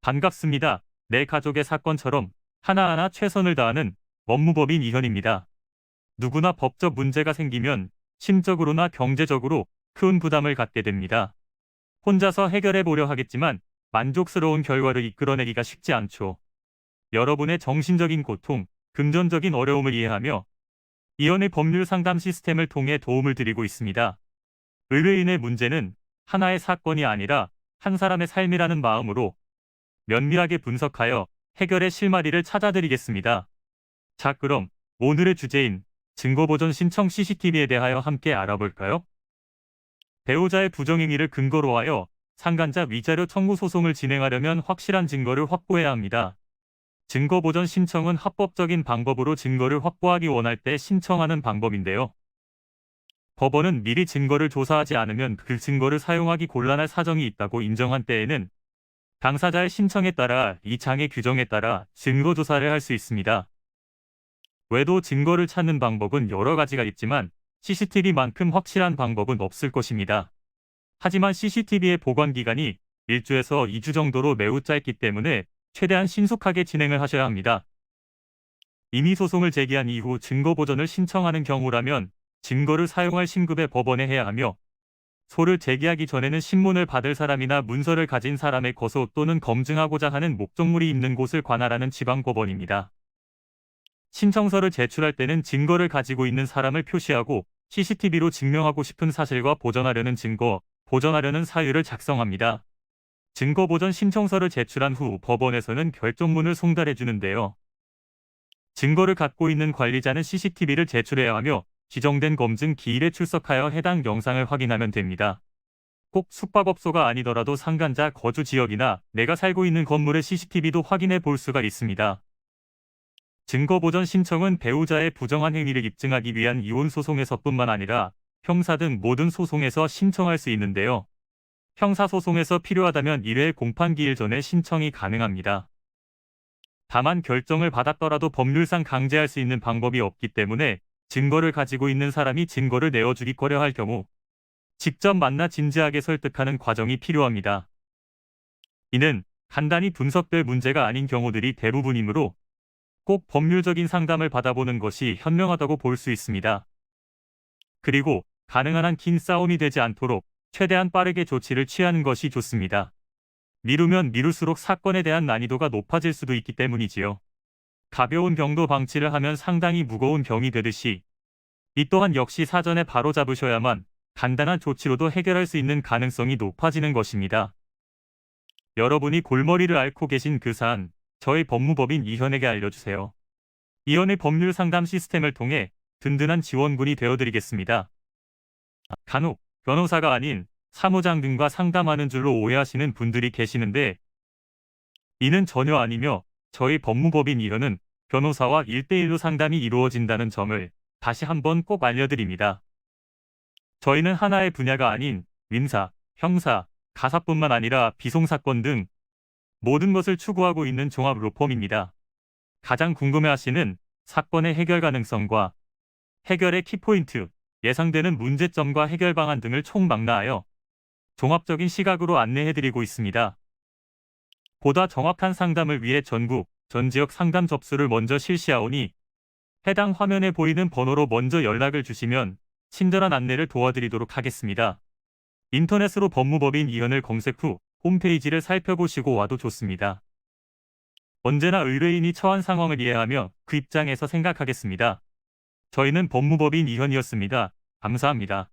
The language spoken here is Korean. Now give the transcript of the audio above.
반갑습니다. 내 가족의 사건처럼 하나하나 최선을 다하는 법무법인 이현입니다. 누구나 법적 문제가 생기면 심적으로나 경제적으로 큰 부담을 갖게 됩니다. 혼자서 해결해 보려 하겠지만 만족스러운 결과를 이끌어내기가 쉽지 않죠. 여러분의 정신적인 고통, 금전적인 어려움을 이해하며 이현의 법률 상담 시스템을 통해 도움을 드리고 있습니다. 의뢰인의 문제는 하나의 사건이 아니라 한 사람의 삶이라는 마음으로 면밀하게 분석하여 해결의 실마리를 찾아드리겠습니다. 자, 그럼 오늘의 주제인 증거보전 신청 CCTV에 대하여 함께 알아볼까요? 배우자의 부정행위를 근거로 하여 상간자 위자료 청구 소송을 진행하려면 확실한 증거를 확보해야 합니다. 증거보전 신청은 합법적인 방법으로 증거를 확보하기 원할 때 신청하는 방법인데요. 법원은 미리 증거를 조사하지 않으면 그 증거를 사용하기 곤란할 사정이 있다고 인정한 때에는 당사자의 신청에 따라 이 장의 규정에 따라 증거 조사를 할 수 있습니다. 외도 증거를 찾는 방법은 여러 가지가 있지만 CCTV만큼 확실한 방법은 없을 것입니다. 하지만 CCTV의 보관 기간이 1주에서 2주 정도로 매우 짧기 때문에 최대한 신속하게 진행을 하셔야 합니다. 이미 소송을 제기한 이후 증거 보전을 신청하는 경우라면 증거를 사용할 신급에 법원에 해야 하며, 소를 제기하기 전에는 신문을 받을 사람이나 문서를 가진 사람의 거소 또는 검증하고자 하는 목적물이 있는 곳을 관할하는 지방법원입니다. 신청서를 제출할 때는 증거를 가지고 있는 사람을 표시하고 CCTV로 증명하고 싶은 사실과 보전하려는 증거, 보전하려는 사유를 작성합니다. 증거보전 신청서를 제출한 후 법원에서는 결정문을 송달해 주는데요. 증거를 갖고 있는 관리자는 CCTV를 제출해야 하며 지정된 검증 기일에 출석하여 해당 영상을 확인하면 됩니다. 꼭 숙박업소가 아니더라도 상간자 거주 지역이나 내가 살고 있는 건물의 CCTV도 확인해 볼 수가 있습니다. 증거보전 신청은 배우자의 부정한 행위를 입증하기 위한 이혼 소송에서뿐만 아니라 형사 등 모든 소송에서 신청할 수 있는데요. 형사소송에서 필요하다면 1회 공판기일 전에 신청이 가능합니다. 다만 결정을 받았더라도 법률상 강제할 수 있는 방법이 없기 때문에 증거를 가지고 있는 사람이 증거를 내어주기 꺼려할 경우 직접 만나 진지하게 설득하는 과정이 필요합니다. 이는 간단히 분석될 문제가 아닌 경우들이 대부분이므로 꼭 법률적인 상담을 받아보는 것이 현명하다고 볼 수 있습니다. 그리고 가능한 한 긴 싸움이 되지 않도록 최대한 빠르게 조치를 취하는 것이 좋습니다. 미루면 미룰수록 사건에 대한 난이도가 높아질 수도 있기 때문이지요. 가벼운 병도 방치를 하면 상당히 무거운 병이 되듯이 이 또한 역시 사전에 바로잡으셔야만 간단한 조치로도 해결할 수 있는 가능성이 높아지는 것입니다. 여러분이 골머리를 앓고 계신 그 사안, 저희 법무법인 이현에게 알려주세요. 이현의 법률 상담 시스템을 통해 든든한 지원군이 되어드리겠습니다. 간혹 변호사가 아닌 사무장 등과 상담하는 줄로 오해하시는 분들이 계시는데, 이는 전혀 아니며 저희 법무법인 이현은 변호사와 1대1로 상담이 이루어진다는 점을 다시 한번 꼭 알려드립니다. 저희는 하나의 분야가 아닌 민사, 형사, 가사뿐만 아니라 비송사건 등 모든 것을 추구하고 있는 종합 로펌입니다. 가장 궁금해하시는 사건의 해결 가능성과 해결의 키포인트, 예상되는 문제점과 해결 방안 등을 총망라하여 종합적인 시각으로 안내해드리고 있습니다. 보다 정확한 상담을 위해 전국, 전 지역 상담 접수를 먼저 실시하오니 해당 화면에 보이는 번호로 먼저 연락을 주시면 친절한 안내를 도와드리도록 하겠습니다. 인터넷으로 법무법인 이현을 검색 후 홈페이지를 살펴보시고 와도 좋습니다. 언제나 의뢰인이 처한 상황을 이해하며 그 입장에서 생각하겠습니다. 저희는 법무법인 이현이었습니다. 감사합니다.